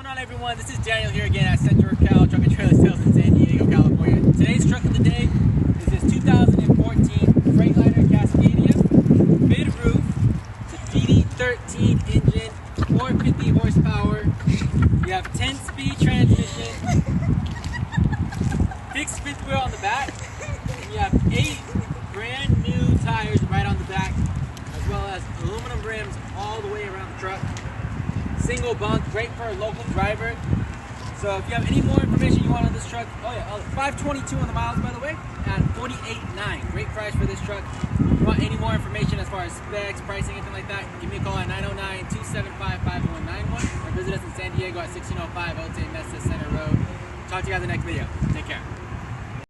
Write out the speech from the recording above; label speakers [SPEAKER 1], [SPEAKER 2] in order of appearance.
[SPEAKER 1] going on, everyone? This is Daniel here again at Central Cal Truck and Trailer Sales in San Diego, California. Today's truck of the day is this 2014 Freightliner Cascadia, mid roof. It's a Day-2013 engine, 450 horsepower. You have 10-speed transmission, fixed fifth wheel on the back, and you have 8 brand new tires right on the back, as well as aluminum rims all the way around the truck. Single bunk, great for a local driver. So if you have any more information you want on this truck, 522 on the miles, by the way, at $48,900. Great price for this truck. If you want any more information as far as specs, pricing, anything like that, give me a call at 909-275-5191 or visit us in San Diego at 1605 Otay, Mesa Center Road. Talk to you guys in the next video. Take care.